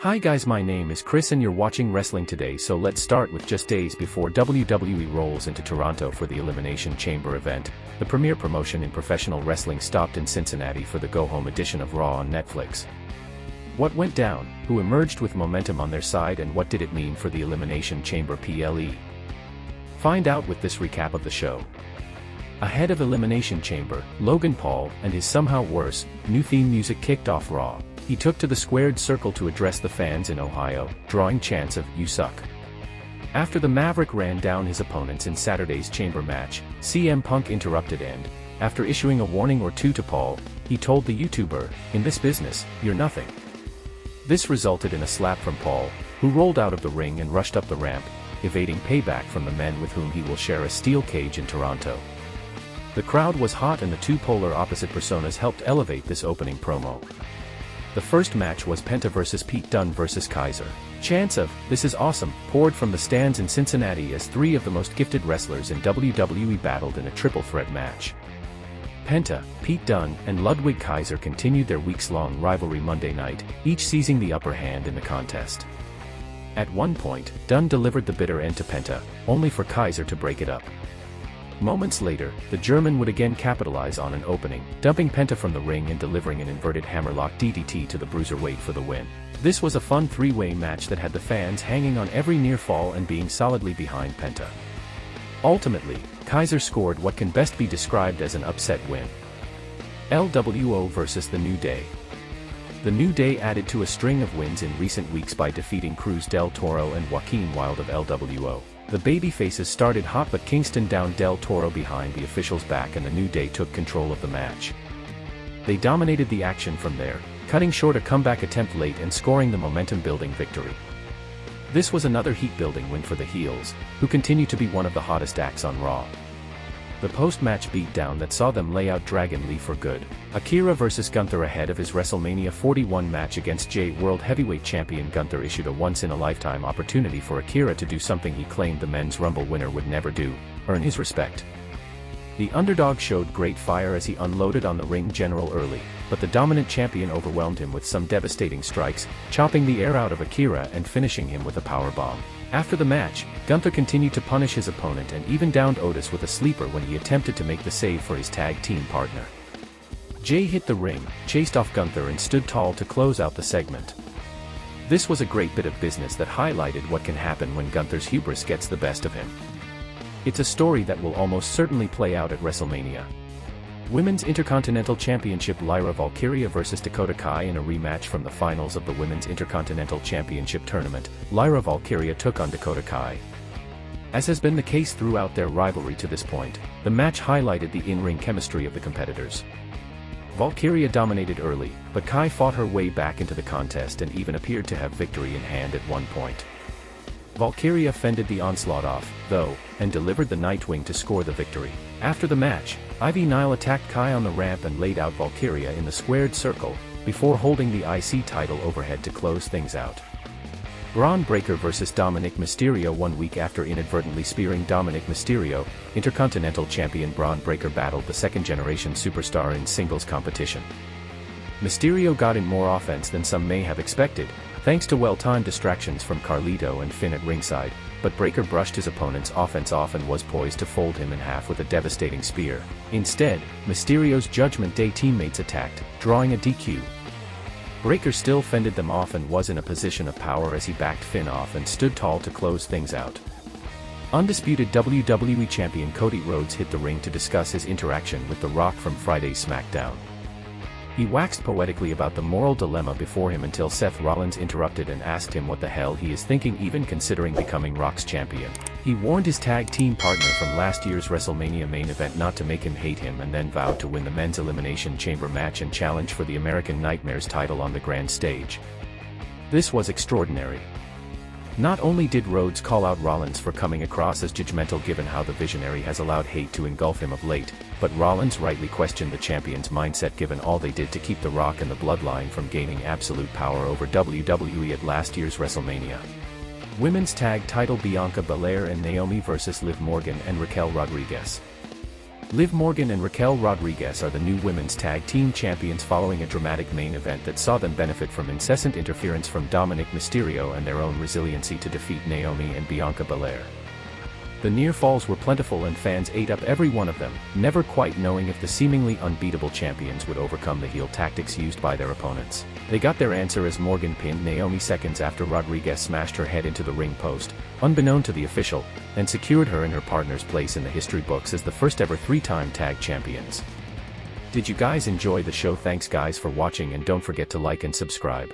Hi guys, my name is Chris and you're watching Wrestling Today, so let's start with just days before WWE rolls into Toronto for the Elimination Chamber event. The premier promotion in professional wrestling stopped in Cincinnati for the go-home edition of Raw on Netflix. What went down, who emerged with momentum on their side, and what did it mean for the Elimination Chamber PLE? Find out with this recap of the show. Ahead of Elimination Chamber, Logan Paul and his somehow worse, new theme music kicked off Raw. He took to the squared circle to address the fans in Ohio, drawing chants of "You suck." After the Maverick ran down his opponents in Saturday's Chamber match, CM Punk interrupted and, after issuing a warning or two to Paul, he told the YouTuber, "In this business, you're nothing." This resulted in a slap from Paul, who rolled out of the ring and rushed up the ramp, evading payback from the men with whom he will share a steel cage in Toronto. The crowd was hot and the two polar opposite personas helped elevate this opening promo. The first match was Penta vs Pete Dunne vs Kaiser. Chants of "This is awesome" poured from the stands in Cincinnati as three of the most gifted wrestlers in WWE battled in a triple threat match. Penta, Pete Dunne, and Ludwig Kaiser continued their weeks-long rivalry Monday night, each seizing the upper hand in the contest. At one point, Dunne delivered the bitter end to Penta, only for Kaiser to break it up. Moments later, the German would again capitalize on an opening, dumping Penta from the ring and delivering an inverted hammerlock DDT to the bruiserweight for the win. This was a fun three-way match that had the fans hanging on every near fall and being solidly behind Penta. Ultimately, Kaiser scored what can best be described as an upset win. LWO vs The New Day. The New Day added to a string of wins in recent weeks by defeating Cruz del Toro and Joaquin Wilde of LWO. The babyfaces started hot, but Kingston downed Del Toro behind the official's back and the New Day took control of the match. They dominated the action from there, cutting short a comeback attempt late and scoring the momentum-building victory. This was another heat-building win for the heels, who continue to be one of the hottest acts on Raw. The post-match beatdown that saw them lay out Dragon Lee for good. Akira vs Gunther. Ahead of his WrestleMania 41 match against Jay, World Heavyweight Champion Gunther issued a once-in-a-lifetime opportunity for Akira to do something he claimed the Men's Rumble winner would never do: earn his respect. The underdog showed great fire as he unloaded on the ring general early, but the dominant champion overwhelmed him with some devastating strikes, chopping the air out of Akira and finishing him with a powerbomb. After the match, Gunther continued to punish his opponent and even downed Otis with a sleeper when he attempted to make the save for his tag team partner. Jay hit the ring, chased off Gunther and stood tall to close out the segment. This was a great bit of business that highlighted what can happen when Gunther's hubris gets the best of him. It's a story that will almost certainly play out at WrestleMania. Women's Intercontinental Championship. Lyra Valkyria vs Dakota Kai. In a rematch from the finals of the Women's Intercontinental Championship tournament, Lyra Valkyria took on Dakota Kai. As has been the case throughout their rivalry to this point, the match highlighted the in-ring chemistry of the competitors. Valkyria dominated early, but Kai fought her way back into the contest and even appeared to have victory in hand at one point. Valkyria fended the onslaught off, though, and delivered the Nightwing to score the victory. After the match, Ivy Nile attacked Kai on the ramp and laid out Valkyria in the squared circle, before holding the IC title overhead to close things out. Braun Breaker vs Dominic Mysterio. 1 week after inadvertently spearing Dominic Mysterio, Intercontinental Champion Braun Breaker battled the second-generation superstar in singles competition. Mysterio got in more offense than some may have expected, thanks to well-timed distractions from Carlito and Finn at ringside, but Breaker brushed his opponent's offense off and was poised to fold him in half with a devastating spear. Instead, Mysterio's Judgment Day teammates attacked, drawing a DQ. Breaker still fended them off and was in a position of power as he backed Finn off and stood tall to close things out. Undisputed WWE Champion Cody Rhodes hit the ring to discuss his interaction with The Rock from Friday's SmackDown. He waxed poetically about the moral dilemma before him until Seth Rollins interrupted and asked him what the hell he is thinking, even considering becoming Rock's champion. He warned his tag team partner from last year's WrestleMania main event not to make him hate him, and then vowed to win the men's Elimination Chamber match and challenge for the American Nightmares title on the grand stage. This was extraordinary. Not only did Rhodes call out Rollins for coming across as judgmental given how the Visionary has allowed hate to engulf him of late, but Rollins rightly questioned the champion's mindset given all they did to keep The Rock and the Bloodline from gaining absolute power over WWE at last year's WrestleMania. Women's Tag Title. Bianca Belair and Naomi vs Liv Morgan and Raquel Rodriguez. Liv Morgan and Raquel Rodriguez are the new women's tag team champions following a dramatic main event that saw them benefit from incessant interference from Dominic Mysterio and their own resiliency to defeat Naomi and Bianca Belair. The near falls were plentiful and fans ate up every one of them, never quite knowing if the seemingly unbeatable champions would overcome the heel tactics used by their opponents. They got their answer as Morgan pinned Naomi seconds after Rodriguez smashed her head into the ring post, unbeknown to the official, and secured her and her partner's place in the history books as the first ever three-time tag champions. Did you guys enjoy the show? Thanks guys for watching, and don't forget to like and subscribe.